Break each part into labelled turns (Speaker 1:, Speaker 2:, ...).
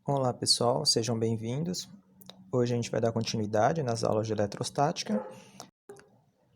Speaker 1: Olá pessoal, sejam bem-vindos. Hoje a gente vai dar continuidade nas aulas de eletrostática.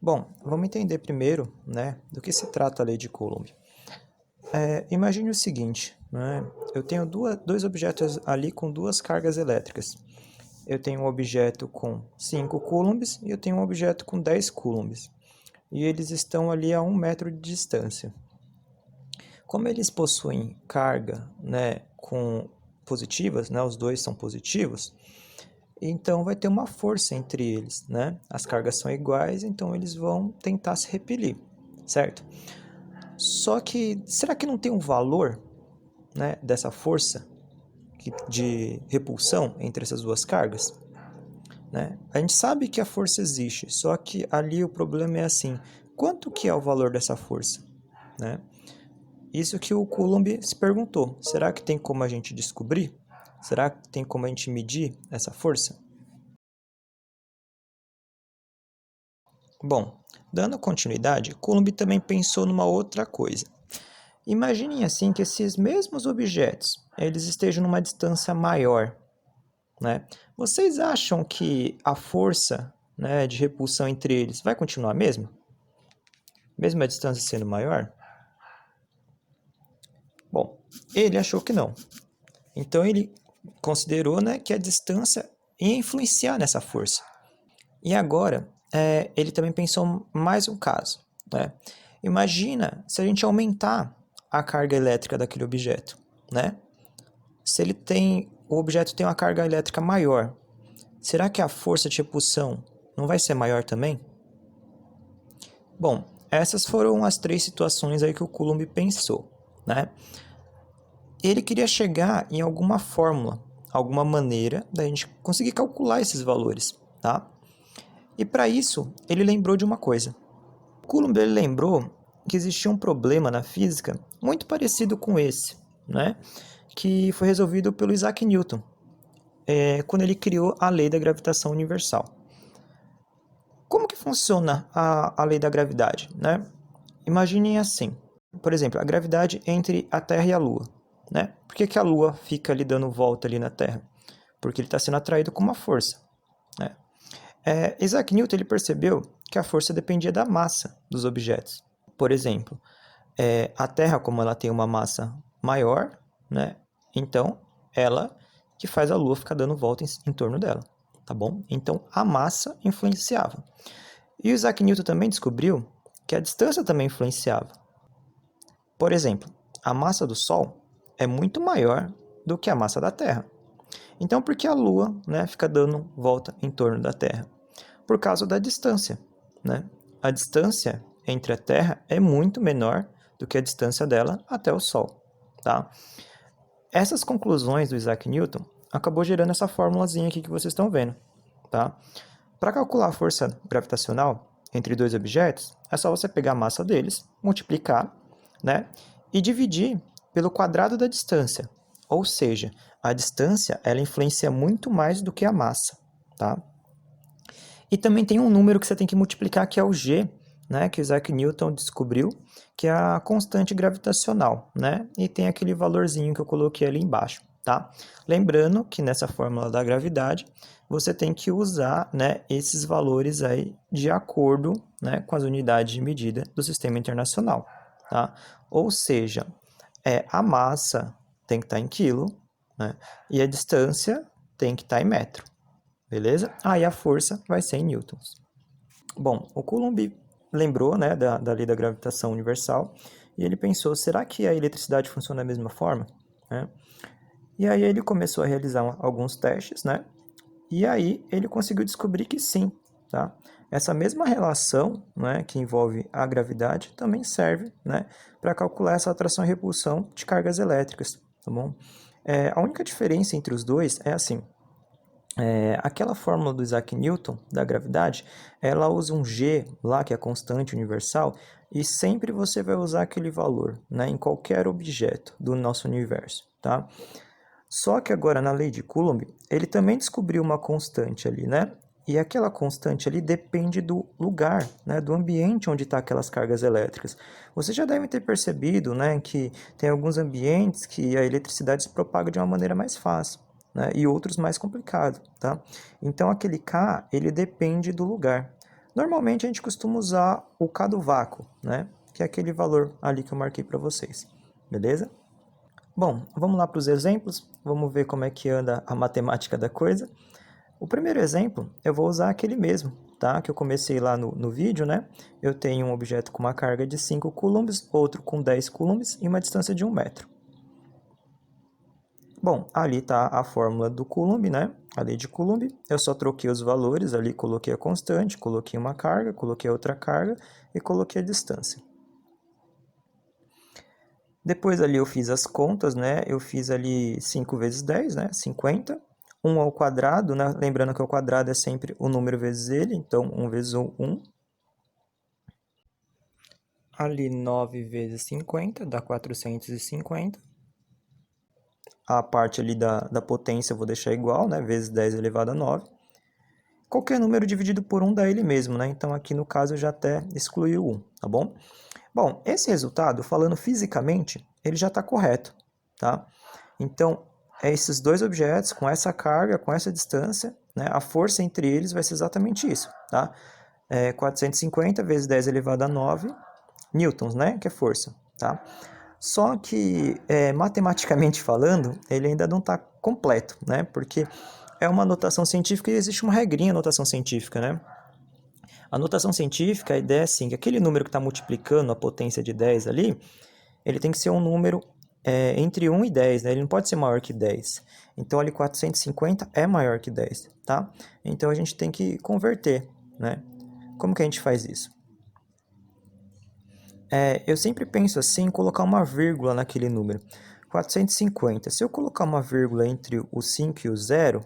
Speaker 1: Bom, vamos entender primeiro, do que se trata a lei de Coulomb. Imagine o seguinte, eu tenho dois objetos ali com duas cargas elétricas. Eu tenho um objeto com 5 coulombs e eu tenho um objeto com 10 coulombs. E eles estão ali a 1 metro de distância. Como eles possuem carga, com positivas, os dois são positivos, então vai ter uma força entre eles, As cargas são iguais, então eles vão tentar se repelir, certo? Só que, será que não tem um valor, dessa força de repulsão entre essas duas cargas? A gente sabe que a força existe, só que ali o problema é assim, quanto que é o valor dessa força, Isso que o Coulomb se perguntou, será que tem como a gente descobrir? Será que tem como a gente medir essa força? Bom, dando continuidade, Coulomb também pensou numa outra coisa. Imaginem assim que esses mesmos objetos, eles estejam numa distância maior, Vocês acham que a força, de repulsão entre eles vai continuar a mesma? Mesmo a distância sendo maior? Bom, ele achou que não. Então ele considerou, que a distância ia influenciar nessa força. E agora, ele também pensou mais um caso. Imagina se a gente aumentar a carga elétrica daquele objeto. Se o objeto tem uma carga elétrica maior, será que a força de repulsão não vai ser maior também? Bom, essas foram as 3 situações aí que o Coulomb pensou. Ele queria chegar em alguma fórmula, alguma maneira da gente conseguir calcular esses valores. E para isso, ele lembrou de uma coisa. O Coulomb ele lembrou que existia um problema na física muito parecido com esse, que foi resolvido pelo Isaac Newton, quando ele criou a lei da gravitação universal. Como que funciona a lei da gravidade? Imaginem assim, por exemplo, a gravidade entre a Terra e a Lua. Por que a Lua fica ali dando volta ali na Terra? Porque ele está sendo atraído com uma força. Isaac Newton ele percebeu que a força dependia da massa dos objetos. Por exemplo, a Terra, como ela tem uma massa maior, então ela que faz a Lua ficar dando volta em torno dela, tá bom? Então a massa influenciava. E o Isaac Newton também descobriu que a distância também influenciava. Por exemplo, a massa do Sol é muito maior do que a massa da Terra. Então, por que a Lua fica dando volta em torno da Terra? Por causa da distância. A distância entre a Terra é muito menor do que a distância dela até o Sol. Essas conclusões do Isaac Newton acabou gerando essa formulazinha aqui que vocês estão vendo. Para calcular a força gravitacional entre dois objetos, é só você pegar a massa deles, multiplicar, e dividir pelo quadrado da distância. Ou seja, a distância ela influencia muito mais do que a massa. E também tem um número que você tem que multiplicar, que é o G, que o Isaac Newton descobriu, que é a constante gravitacional, e tem aquele valorzinho que eu coloquei ali embaixo. Lembrando que nessa fórmula da gravidade, você tem que usar esses valores aí de acordo com as unidades de medida do sistema internacional. Ou seja, a massa tem que estar em quilo, e a distância tem que estar em metro. Beleza? E a força vai ser em newtons. Bom, o Coulomb lembrou da lei da gravitação universal e ele pensou, será que a eletricidade funciona da mesma forma? E aí ele começou a realizar alguns testes, e aí ele conseguiu descobrir que sim, Essa mesma relação, que envolve a gravidade, também serve, para calcular essa atração e repulsão de cargas elétricas, tá bom? A única diferença entre os dois é assim, aquela fórmula do Isaac Newton, da gravidade, ela usa um G lá, que é a constante universal, e sempre você vai usar aquele valor, em qualquer objeto do nosso universo, Só que agora na lei de Coulomb, ele também descobriu uma constante ali, E aquela constante ali depende do lugar, do ambiente onde estão aquelas cargas elétricas. Você já deve ter percebido, que tem alguns ambientes que a eletricidade se propaga de uma maneira mais fácil. né, e outros mais complicados, tá? Então, aquele K, ele depende do lugar. Normalmente, a gente costuma usar o K do vácuo, né, que é aquele valor ali que eu marquei para vocês, beleza? Bom, vamos lá para os exemplos, vamos ver como é que anda a matemática da coisa. O primeiro exemplo, eu vou usar aquele mesmo, tá? Que eu comecei lá no vídeo, né? Eu tenho um objeto com uma carga de 5 coulombs, outro com 10 coulombs e uma distância de 1 metro. Bom, ali está a fórmula do Coulomb, né? A lei de Coulomb. Eu só troquei os valores ali, coloquei a constante, coloquei uma carga, coloquei outra carga e coloquei a distância. Depois ali eu fiz as contas, né? Eu fiz ali 5 vezes 10, né? 50. 1 ao quadrado, né? Lembrando que o quadrado é sempre o número vezes ele, então 1 vezes 1. Ali 9 vezes 50 dá 450. A parte ali da potência eu vou deixar igual, né? Vezes 10 elevado a 9. Qualquer número dividido por 1 dá ele mesmo, né? Então aqui no caso eu já até excluí o 1, tá bom? Bom, esse resultado, falando fisicamente, ele já está correto, tá? Então, esses dois objetos, com essa carga, com essa distância, né, a força entre eles vai ser exatamente isso, tá? 450 vezes 10 elevado a 9 newtons, né, que é força, tá? Só que, matematicamente falando, ele ainda não está completo, né? Porque é uma notação científica e existe uma regrinha notação científica, né? A notação científica, a ideia é assim, que aquele número que está multiplicando a potência de 10 ali, ele tem que ser um número entre 1 e 10, né? Ele não pode ser maior que 10. Então, ali 450 é maior que 10, tá? Então, a gente tem que converter, né? Como que a gente faz isso? Eu sempre penso assim, em colocar uma vírgula naquele número. 450. Se eu colocar uma vírgula entre o 5 e o 0,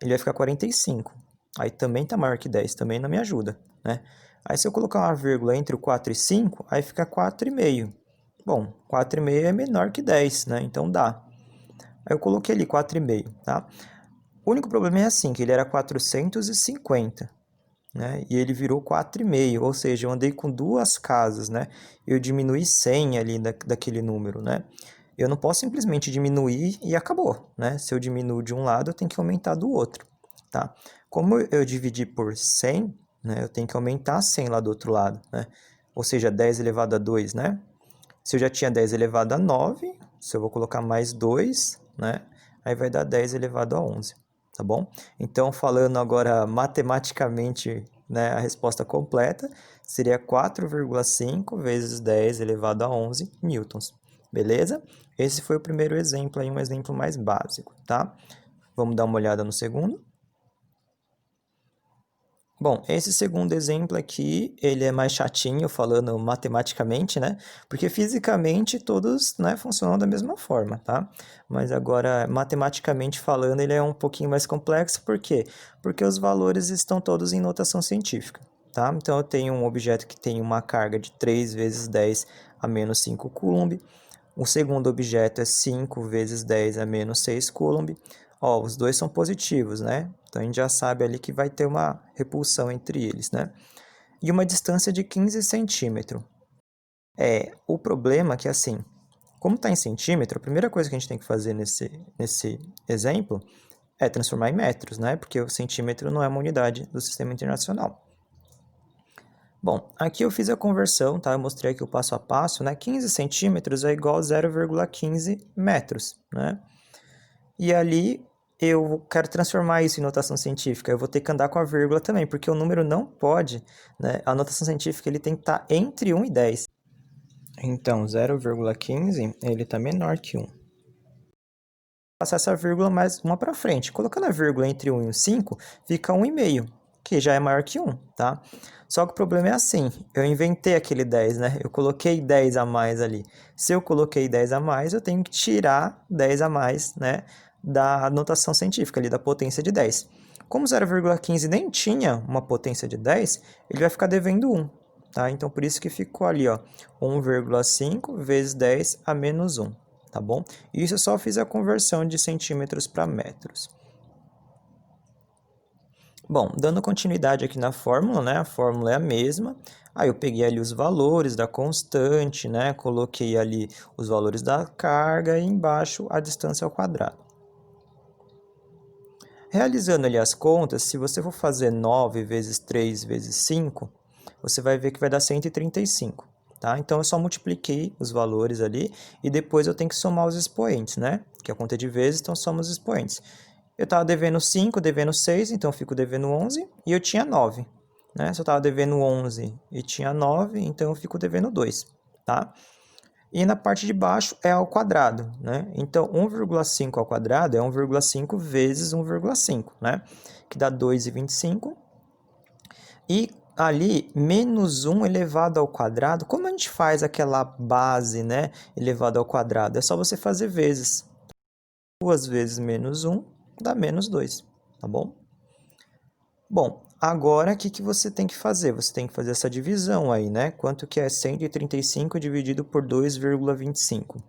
Speaker 1: ele vai ficar 45. Aí também está maior que 10, também não me ajuda, né? Aí se eu colocar uma vírgula entre o 4 e 5, aí fica 4,5. Bom, 4,5 é menor que 10, né? Então dá. Aí eu coloquei ali 4,5, tá? O único problema é assim, que ele era 450, né? E ele virou 4,5, ou seja, eu andei com duas casas, né? Eu diminui 100 ali daquele número, né? Eu não posso simplesmente diminuir e acabou, né? Se eu diminuo de um lado, eu tenho que aumentar do outro, tá? Como eu dividi por 100, né? Eu tenho que aumentar 100 lá do outro lado, né? Ou seja, 10 elevado a 2, né? Se eu já tinha 10 elevado a 9, se eu vou colocar mais 2, né? Aí vai dar 10 elevado a 11, tá bom? Então, falando agora matematicamente, né, a resposta completa seria 4,5 vezes 10 elevado a 11 newtons, beleza? Esse foi o primeiro exemplo aí, um exemplo mais básico, tá? Vamos dar uma olhada no segundo. Bom, esse segundo exemplo aqui, ele é mais chatinho, falando matematicamente, né? Porque fisicamente todos, né, funcionam da mesma forma, tá? Mas agora, matematicamente falando, ele é um pouquinho mais complexo, por quê? Porque os valores estão todos em notação científica, tá? Então, eu tenho um objeto que tem uma carga de 3 vezes 10 a menos 5 coulomb. O segundo objeto é 5 vezes 10 a menos 6 coulomb. Ó, os dois são positivos, né? Então, a gente já sabe ali que vai ter uma repulsão entre eles, né? E uma distância de 15 centímetros. O problema é que, assim, como está em centímetro, a primeira coisa que a gente tem que fazer nesse exemplo é transformar em metros, né? Porque o centímetro não é uma unidade do sistema internacional. Bom, aqui eu fiz a conversão, tá? Eu mostrei aqui o passo a passo, né? 15 centímetros é igual a 0,15 metros, né? E ali eu quero transformar isso em notação científica. Eu vou ter que andar com a vírgula também, porque o número não pode, né? A notação científica ele tem que estar entre 1 e 10. Então, 0,15 ele está menor que 1. Passar essa vírgula mais uma para frente. Colocando a vírgula entre 1 e 5, fica 1,5, que já é maior que 1, tá? Só que o problema é assim, eu inventei aquele 10, né? Eu coloquei 10 a mais ali. Se eu coloquei 10 a mais, eu tenho que tirar 10 a mais, né? Da notação científica ali, da potência de 10. Como 0,15 nem tinha uma potência de 10, ele vai ficar devendo 1, tá? Então, por isso que ficou ali, ó, 1,5 vezes 10 a menos 1. Tá bom? Isso eu só fiz a conversão de centímetros para metros. Bom, dando continuidade aqui na fórmula, né? A fórmula é a mesma. Aí eu peguei ali os valores da constante, né? Coloquei ali os valores da carga e embaixo a distância ao quadrado. Realizando ali as contas, se você for fazer 9 vezes 3 vezes 5, você vai ver que vai dar 135, tá? Então, eu só multipliquei os valores ali e depois eu tenho que somar os expoentes, né? Que a conta é de vezes, então soma os expoentes. Eu estava devendo 5, devendo 6, então eu fico devendo 11 e eu tinha 9, né? Se eu estava devendo 11 e tinha 9, então eu fico devendo 2, tá? E na parte de baixo é ao quadrado, né? Então, 1,5 ao quadrado é 1,5 vezes 1,5, né? Que dá 2,25. E ali, menos 1 elevado ao quadrado, como a gente faz aquela base, né? Elevado ao quadrado? É só você fazer vezes. 2 vezes menos 1 dá menos 2, tá bom? Bom, agora o que você tem que fazer? Você tem que fazer essa divisão aí, né? Quanto que é 135 dividido por 2,25?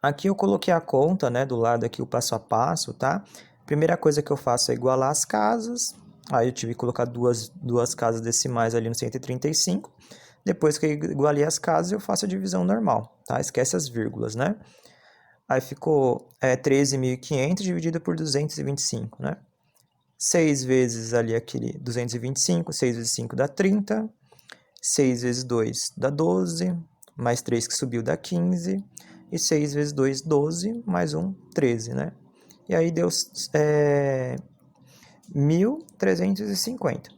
Speaker 1: Aqui eu coloquei a conta, né, do lado aqui o passo a passo, tá? Primeira coisa que eu faço é igualar as casas. Aí eu tive que colocar duas casas decimais ali no 135. Depois que eu igualei as casas, eu faço a divisão normal, tá? Esquece as vírgulas, né? Aí ficou 13.500 dividido por 225, né? 6 vezes ali aquele 225, 6 vezes 5 dá 30, 6 vezes 2 dá 12, mais 3 que subiu dá 15, e 6 vezes 2, 12, mais 1, 13, né? E aí deu 1.350.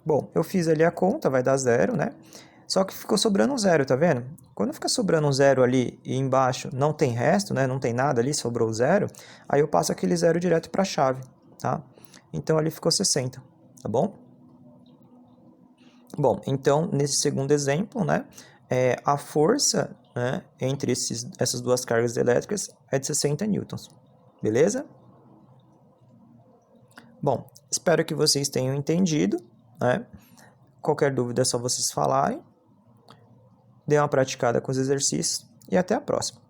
Speaker 1: Bom, eu fiz ali a conta, vai dar zero, né? Só que ficou sobrando um zero, tá vendo? Quando fica sobrando um zero ali e embaixo não tem resto, né? Não tem nada ali, sobrou zero, aí eu passo aquele zero direto para a chave, tá? Então ali ficou 60, tá bom? Bom, então nesse segundo exemplo, né? A força, né, entre essas duas cargas elétricas é de 60 newtons, beleza? Bom, espero que vocês tenham entendido, né? Qualquer dúvida é só vocês falarem. Dê uma praticada com os exercícios e até a próxima.